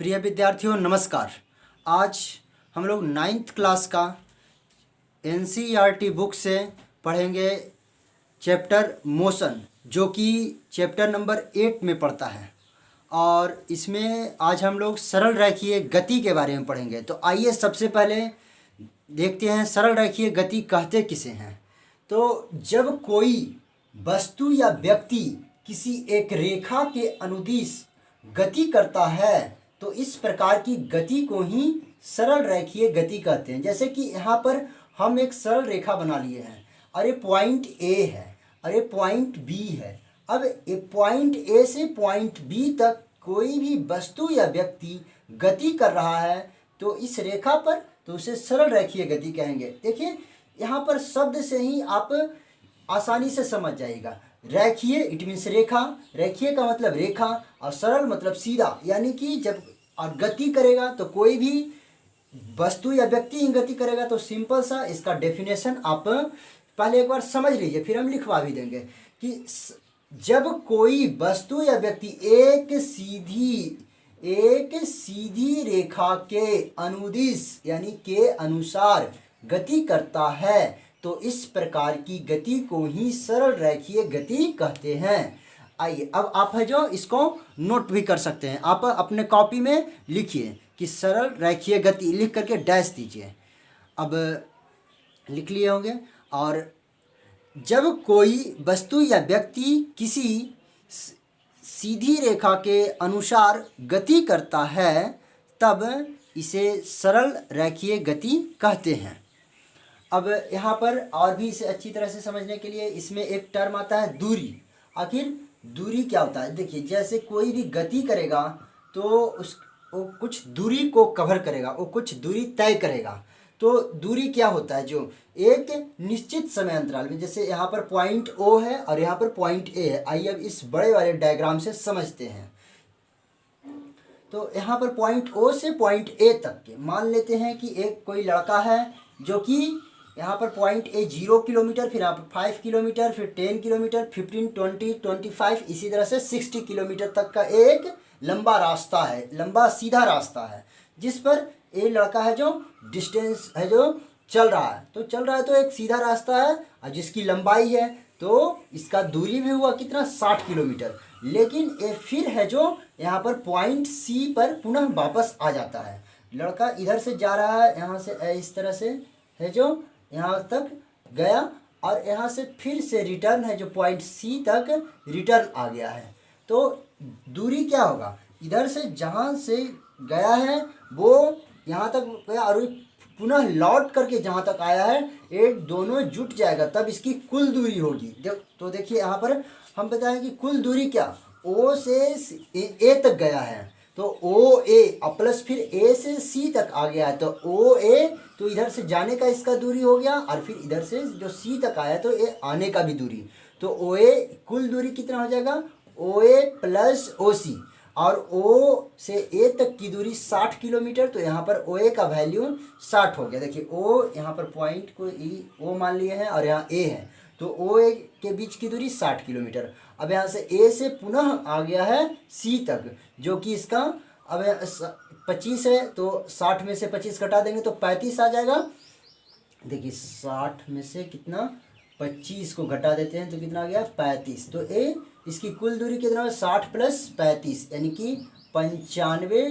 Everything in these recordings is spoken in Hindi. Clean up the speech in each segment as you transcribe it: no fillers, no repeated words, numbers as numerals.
प्रिय विद्यार्थियों नमस्कार। आज हम लोग नाइन्थ क्लास का एनसीईआरटी बुक से पढ़ेंगे चैप्टर मोशन, जो कि चैप्टर नंबर 8 में पड़ता है। और इसमें आज हम लोग सरल रेखीय गति के बारे में पढ़ेंगे। तो आइए सबसे पहले देखते हैं सरल रेखीय गति कहते किसे हैं। तो जब कोई वस्तु या व्यक्ति किसी एक रेखा के अनुदिश गति करता है तो इस प्रकार की गति को ही सरल रेखीय गति कहते हैं। जैसे कि यहाँ पर हम एक सरल रेखा बना लिए हैं, अरे पॉइंट ए है, अरे पॉइंट बी है। अब पॉइंट ए से पॉइंट बी तक कोई भी वस्तु या व्यक्ति गति कर रहा है तो इस रेखा पर तो उसे सरल रेखीय गति कहेंगे। देखिए यहाँ पर शब्द से ही आप आसानी से समझ जाइएगा। रेखीय इट मीन्स रेखा, रेखीय का मतलब रेखा, और सरल मतलब सीधा। यानी कि जब और गति करेगा तो कोई भी वस्तु या व्यक्ति ही गति करेगा। तो सिंपल सा इसका डेफिनेशन आप पहले एक बार समझ लीजिए, फिर हम लिखवा भी देंगे कि जब कोई वस्तु या व्यक्ति एक सीधी रेखा के अनुदिश यानी के अनुसार गति करता है तो इस प्रकार की गति को ही सरल रेखीय गति कहते हैं। आइए अब आप है जो इसको नोट भी कर सकते हैं। आप अपने कॉपी में लिखिए कि सरल रेखीय गति, लिख करके डैश दीजिए। अब लिख लिए होंगे। और जब कोई वस्तु या व्यक्ति किसी सीधी रेखा के अनुसार गति करता है तब इसे सरल रेखीय गति कहते हैं। अब यहाँ पर और भी इसे अच्छी तरह से समझने के लिए इसमें एक टर्म आता है दूरी। आखिर दूरी क्या होता है? देखिए जैसे कोई भी गति करेगा तो वो कुछ दूरी को कवर करेगा, वो कुछ दूरी तय करेगा। तो दूरी क्या होता है? जो एक निश्चित समय अंतराल में, जैसे यहाँ पर पॉइंट ओ है और यहाँ पर पॉइंट ए है। आइए अब इस बड़े वाले डायग्राम से समझते हैं। तो यहाँ पर पॉइंट ओ से पॉइंट ए तक के मान लेते हैं कि एक कोई लड़का है जो कि यहाँ पर पॉइंट ए 0 किलोमीटर, फिर यहाँ पर 5 किलोमीटर, फिर 10 किलोमीटर, 15, 20, 25, इसी तरह से 60 किलोमीटर तक का एक लंबा रास्ता है, लंबा सीधा रास्ता है, जिस पर ये लड़का है जो डिस्टेंस है जो चल रहा है। तो चल रहा है तो एक सीधा रास्ता है और जिसकी लंबाई है तो इसका दूरी भी हुआ कितना, 60 किलोमीटर। लेकिन ये फिर है जो यहाँ पर पॉइंट सी पर पुनः वापस आ जाता है। लड़का इधर से जा रहा है, यहाँ से इस तरह से है जो यहाँ तक गया और यहाँ से फिर से रिटर्न है जो पॉइंट सी तक रिटर्न आ गया है। तो दूरी क्या होगा? इधर से जहाँ से गया है वो यहाँ तक गया और पुनः लौट करके जहाँ तक आया है, ये दोनों जुट जाएगा तब इसकी कुल दूरी होगी। तो देखिए यहाँ पर हम बताएं कि कुल दूरी क्या, ओ से ए तक गया है तो ओ ए प्लस फिर ए से सी तक आ गया है तो ओ ए, तो इधर से जाने का इसका दूरी हो गया और फिर इधर से जो सी तक आया तो ए आने का भी दूरी। तो ओ ए कुल दूरी कितना हो जाएगा, ओ ए प्लस ओ सी, और ओ से ए तक की दूरी 60 किलोमीटर। तो यहाँ पर ओ ए का वैल्यू 60 हो गया। देखिए ओ यहाँ पर पॉइंट को ओ मान लिए हैं और यहाँ ए है तो ओ ए के बीच की दूरी 60 किलोमीटर। अब यहाँ से ए से पुनः आ गया है सी तक जो कि इसका अब 25 है तो 60 में से 25 घटा देंगे तो 35 आ जाएगा। देखिए 60 में से कितना 25 को घटा देते हैं तो कितना आ गया 35। तो ए इसकी कुल दूरी कितना है 60 प्लस 35 यानी कि 95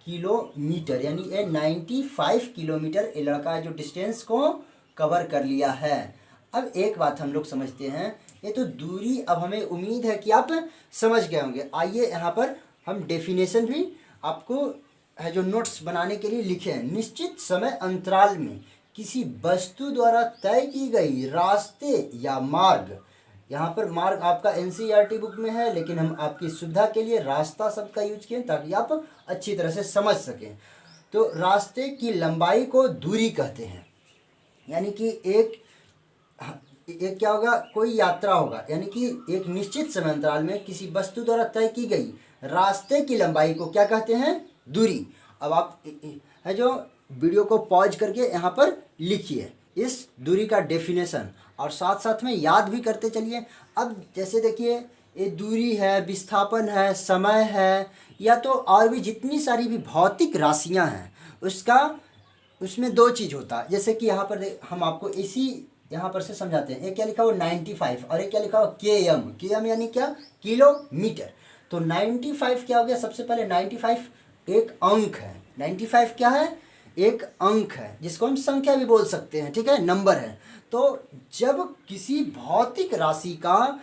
किलोमीटर, यानी ये 95 किलोमीटर ये लड़का जो डिस्टेंस को कवर कर लिया है। अब एक बात हम लोग समझते हैं, ये तो दूरी अब हमें उम्मीद है कि आप समझ गए होंगे। आइए यहाँ पर हम डेफिनेशन भी आपको है जो नोट्स बनाने के लिए लिखे हैं। निश्चित समय अंतराल में किसी वस्तु द्वारा तय की गई रास्ते या मार्ग, यहाँ पर मार्ग आपका एनसीईआरटी बुक में है लेकिन हम आपकी सुविधा के लिए रास्ता शब्द का यूज किए ताकि आप अच्छी तरह से समझ सकें। तो रास्ते की लंबाई को दूरी कहते हैं। यानी कि एक क्या होगा, कोई यात्रा होगा, यानी कि एक निश्चित समय अंतराल में किसी वस्तु द्वारा तय की गई रास्ते की लंबाई को क्या कहते हैं, दूरी। अब आप है जो वीडियो को पॉज करके यहाँ पर लिखिए इस दूरी का डेफिनेशन और साथ साथ में याद भी करते चलिए। अब जैसे देखिए ये दूरी है, विस्थापन है, समय है, या तो और भी जितनी सारी भी भौतिक राशियां हैं उसका उसमें दो चीज़ होता है। जैसे कि यहाँ पर हम आपको इसी यहाँ पर से समझाते हैं। एक क्या लिखा हुआ 95 और एक क्या लिखा हुआ के एम यानी क्या, किलोमीटर। तो 95 क्या हो गया, सबसे पहले 95 एक अंक है। 95 क्या है, एक अंक है जिसको हम संख्या भी बोल सकते हैं, ठीक है, नंबर है। तो जब किसी भौतिक राशि का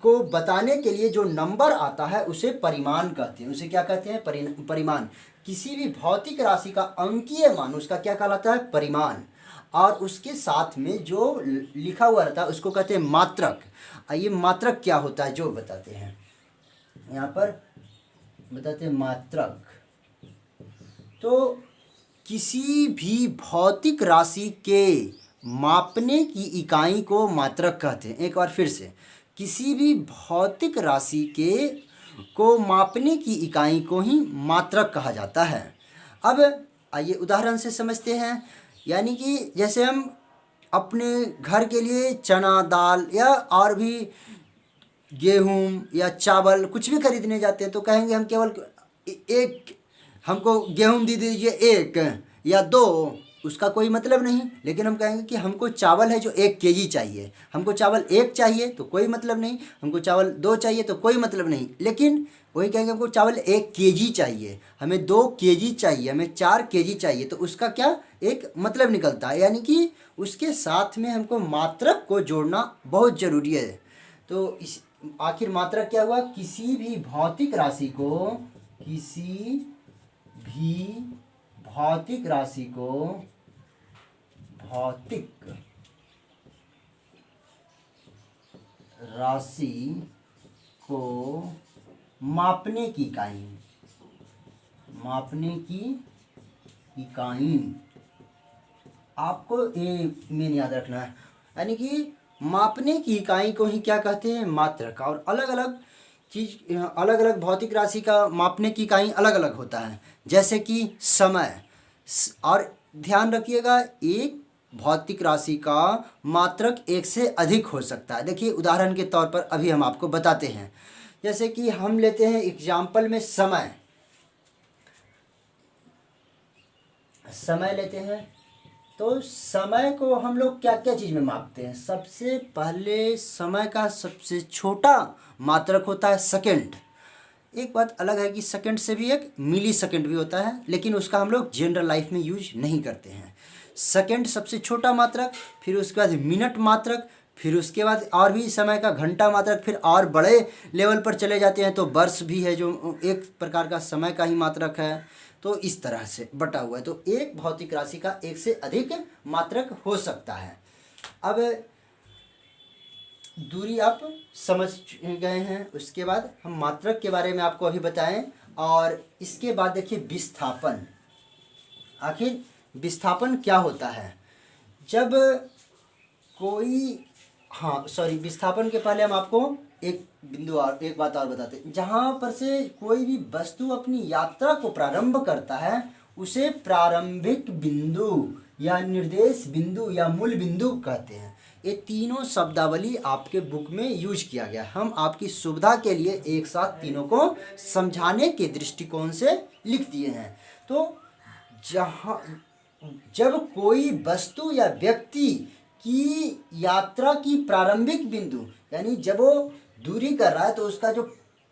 को बताने के लिए जो नंबर आता है उसे परिमाण कहते हैं। उसे क्या कहते हैं, परिमाण। किसी भी भौतिक राशि का अंकीय मान उसका क्या कहलाता है, परिमाण। और उसके साथ में जो लिखा हुआ रहता है उसको कहते हैं मात्रक। आइए मात्रक क्या होता है जो बताते हैं, यहाँ पर बताते हैं मात्रक। तो किसी भी भौतिक राशि के मापने की इकाई को मात्रक कहते हैं। एक बार फिर से, किसी भी भौतिक राशि के को मापने की इकाई को ही मात्रक कहा जाता है। अब आइए उदाहरण से समझते हैं। यानी कि जैसे हम अपने घर के लिए चना दाल या और भी गेहूं या चावल कुछ भी खरीदने जाते हैं तो कहेंगे हम केवल एक, हमको गेहूं दे दीजिए एक या दो, उसका कोई मतलब नहीं। लेकिन हम कहेंगे कि हमको चावल है जो 1 केजी चाहिए, हमको चावल एक चाहिए तो कोई मतलब नहीं, हमको चावल 2 चाहिए तो कोई मतलब नहीं। लेकिन वही कहेंगे हमको चावल 1 केजी चाहिए, हमें 2 केजी चाहिए, हमें 4 केजी चाहिए, तो उसका क्या एक मतलब निकलता है। यानी कि उसके साथ में हमको मात्रक को जोड़ना बहुत ज़रूरी है। तो इस आखिर मात्रक क्या हुआ, किसी भी भौतिक राशि को, किसी भी भौतिक राशि को, भौतिक राशि को मापने की इकाई, मापने की इकाई आपको ये मेन याद रखना है। यानी कि मापने की इकाई को ही क्या कहते हैं, मात्रक। और अलग अलग चीज, अलग अलग भौतिक राशि का मापने की इकाई अलग अलग होता है। जैसे कि समय, और ध्यान रखिएगा एक भौतिक राशि का मात्रक एक से अधिक हो सकता है। देखिए उदाहरण के तौर पर अभी हम आपको बताते हैं। जैसे कि हम लेते हैं एग्जाम्पल में समय, समय लेते हैं। तो समय को हम लोग क्या क्या चीज़ में मापते हैं, सबसे पहले समय का सबसे छोटा मात्रक होता है सेकंड। एक बात अलग है कि सेकंड से भी एक मिली सेकंड भी होता है, लेकिन उसका हम लोग जनरल लाइफ में यूज नहीं करते हैं। सेकंड सबसे छोटा मात्रक, फिर उसके बाद मिनट मात्रक, फिर उसके बाद और भी समय का घंटा मात्रक, फिर और बड़े लेवल पर चले जाते हैं तो वर्ष भी है जो एक प्रकार का समय का ही मात्रक है। तो इस तरह से बटा हुआ है। तो एक भौतिक राशि का एक से अधिक मात्रक हो सकता है। अब दूरी आप समझ गए हैं, उसके बाद हम मात्रक के बारे में आपको अभी बताएं। और इसके बाद देखिए विस्थापन। आखिर विस्थापन क्या होता है, जब कोई, हाँ सॉरी, विस्थापन के पहले हम आपको एक बिंदु और एक बात और बताते हैं। जहाँ पर से कोई भी वस्तु अपनी यात्रा को प्रारंभ करता है उसे प्रारंभिक बिंदु या निर्देश बिंदु या मूल बिंदु कहते हैं। ये तीनों शब्दावली आपके बुक में यूज किया गया। हम आपकी सुविधा के लिए एक साथ तीनों को समझाने के दृष्टिकोण से लिख दिए हैं। तो जहाँ जब कोई वस्तु या व्यक्ति की यात्रा की प्रारंभिक बिंदु, यानी जब वो दूरी कर रहा है तो उसका जो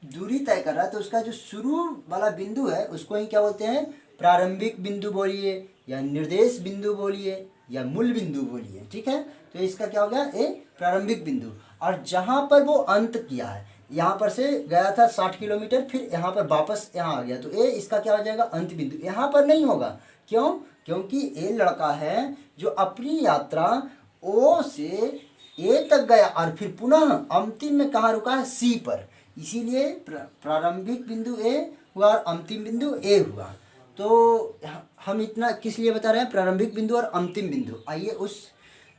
दूरी तय कर रहा है तो उसका जो शुरू वाला बिंदु है उसको ही क्या बोलते हैं, प्रारंभिक बिंदु बोलिए या निर्देश बिंदु बोलिए या मूल बिंदु बोलिए, ठीक है। तो इसका क्या हो गया, ए प्रारंभिक बिंदु। और जहाँ पर वो अंत किया है, यहाँ पर से गया था 60 किलोमीटर, फिर यहाँ पर वापस यहाँ आ गया, तो ए इसका क्या हो जाएगा, अंत बिंदु। यहाँ पर नहीं होगा, क्यों, क्योंकि ए लड़का है जो अपनी यात्रा ओ से ए तक गया और फिर पुनः अंतिम में कहाँ रुका है, सी पर। इसीलिए प्रारंभिक बिंदु ए हुआ और अंतिम बिंदु ए हुआ। तो हम इतना किस लिए बता रहे हैं, प्रारंभिक बिंदु और अंतिम बिंदु। आइए उस,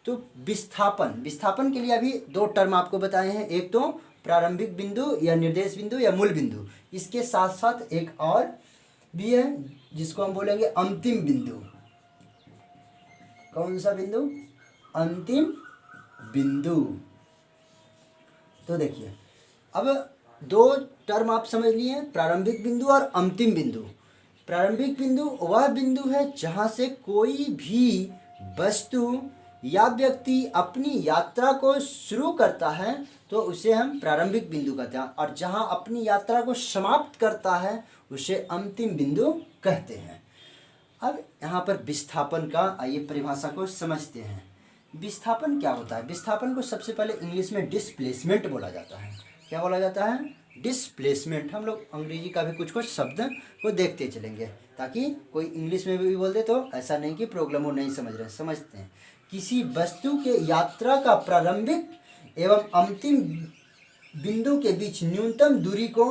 तो विस्थापन, विस्थापन के लिए अभी दो टर्म आपको बताए हैं, एक तो प्रारंभिक बिंदु या निर्देश बिंदु या मूल बिंदु, इसके साथ साथ एक और भी है जिसको हम बोलेंगे अंतिम बिंदु। कौन सा बिंदु, अंतिम बिंदु। तो देखिए अब दो टर्म आप समझ लिए, प्रारंभिक बिंदु और अंतिम बिंदु। प्रारंभिक बिंदु वह बिंदु है जहाँ से कोई भी वस्तु या व्यक्ति अपनी यात्रा को शुरू करता है तो उसे हम प्रारंभिक बिंदु कहते हैं, और जहाँ अपनी यात्रा को समाप्त करता है उसे अंतिम बिंदु कहते हैं। अब यहाँ पर विस्थापन का आइए परिभाषा को समझते हैं। विस्थापन क्या होता है? विस्थापन को सबसे पहले इंग्लिश में डिस्प्लेसमेंट बोला जाता है। क्या बोला जाता है? डिस्प्लेसमेंट। हम लोग अंग्रेजी का भी कुछ कुछ शब्द को देखते चलेंगे ताकि कोई इंग्लिश में भी बोल दे तो ऐसा नहीं कि प्रॉब्लम हो नहीं समझ रहे, समझते हैं। किसी वस्तु के यात्रा का प्रारंभिक एवं अंतिम बिंदु के बीच न्यूनतम दूरी को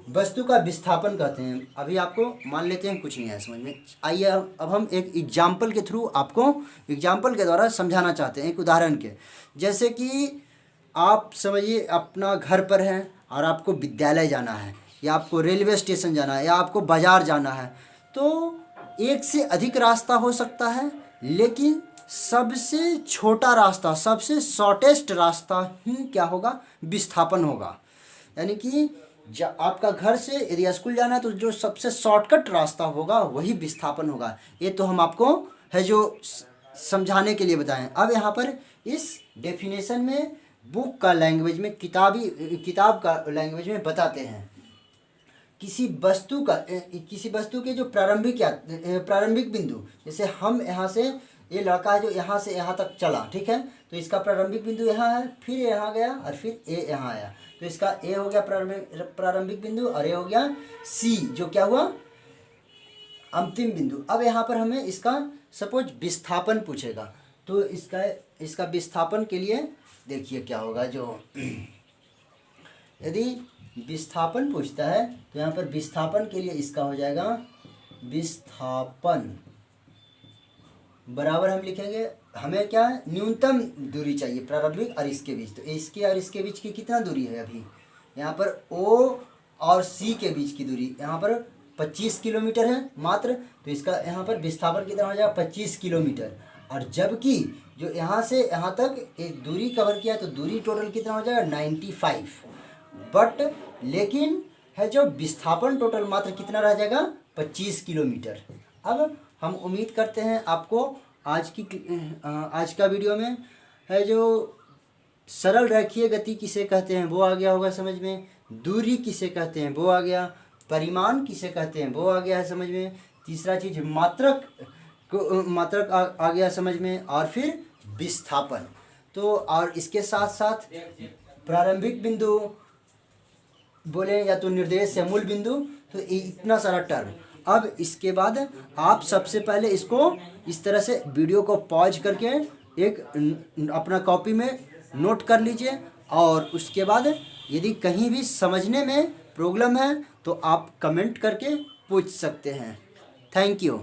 वस्तु का विस्थापन कहते हैं। अभी आपको मान लेते हैं कुछ नहीं है समझ में, आइए अब हम एक एग्जाम्पल के थ्रू आपको एग्जाम्पल के द्वारा समझाना चाहते हैं, एक उदाहरण के। जैसे कि आप समझिए अपना घर पर है और आपको विद्यालय जाना है, या आपको रेलवे स्टेशन जाना है, या आपको बाज़ार जाना है, तो एक से अधिक रास्ता हो सकता है, लेकिन सबसे छोटा रास्ता, सबसे शॉर्टेस्ट रास्ता ही क्या होगा? विस्थापन होगा। यानी कि आपका घर से यदि स्कूल जाना है तो जो सबसे शॉर्टकट रास्ता होगा वही विस्थापन होगा। ये तो हम आपको है जो समझाने के लिए बताएं। अब यहाँ पर इस डेफिनेशन में बुक का लैंग्वेज में, किताब का लैंग्वेज में बताते हैं। किसी वस्तु के जो प्रारंभिक बिंदु, जैसे हम यहाँ से, ये लड़का है जो यहाँ से यहाँ तक चला, ठीक है, तो इसका प्रारंभिक बिंदु यहाँ है, फिर यहाँ गया और फिर ए यहाँ आया, तो इसका ए हो गया प्रारंभिक बिंदु और ए हो गया सी, जो क्या हुआ? अंतिम बिंदु। अब यहाँ पर हमें इसका सपोज विस्थापन पूछेगा, तो इसका विस्थापन के लिए देखिए क्या होगा। जो यदि विस्थापन पूछता है तो यहाँ पर विस्थापन के लिए इसका हो जाएगा विस्थापन बराबर हम लिखेंगे, हमें क्या है? न्यूनतम दूरी चाहिए प्रारंभिक और इसके बीच। तो इसके और इसके बीच की कितना दूरी है? अभी यहाँ पर ओ और सी के बीच की दूरी यहाँ पर 25 किलोमीटर है मात्र, तो इसका यहाँ पर विस्थापन कितना हो जाएगा? 25 किलोमीटर। और जबकि जो यहाँ से यहाँ तक एक दूरी कवर किया तो दूरी टोटल कितना हो जाएगा? 95। बट लेकिन है जो विस्थापन टोटल मात्र कितना रह जाएगा? 25 किलोमीटर। अब हम उम्मीद करते हैं आपको आज का वीडियो में है जो सरल रेखीय गति किसे कहते हैं वो आ गया होगा समझ में, दूरी किसे कहते हैं वो आ गया, परिमाण किसे कहते हैं वो आ गया है समझ में, तीसरा चीज़ मात्रक आ गया समझ में, और फिर विस्थापन। तो और इसके साथ साथ प्रारंभिक बिंदु बोले या तो निर्देश या मूल बिंदु, तो इतना सारा टर्म। अब इसके बाद आप सबसे पहले इसको इस तरह से वीडियो को पॉज करके एक अपना कॉपी में नोट कर लीजिए, और उसके बाद यदि कहीं भी समझने में प्रॉब्लम है तो आप कमेंट करके पूछ सकते हैं। Thank you.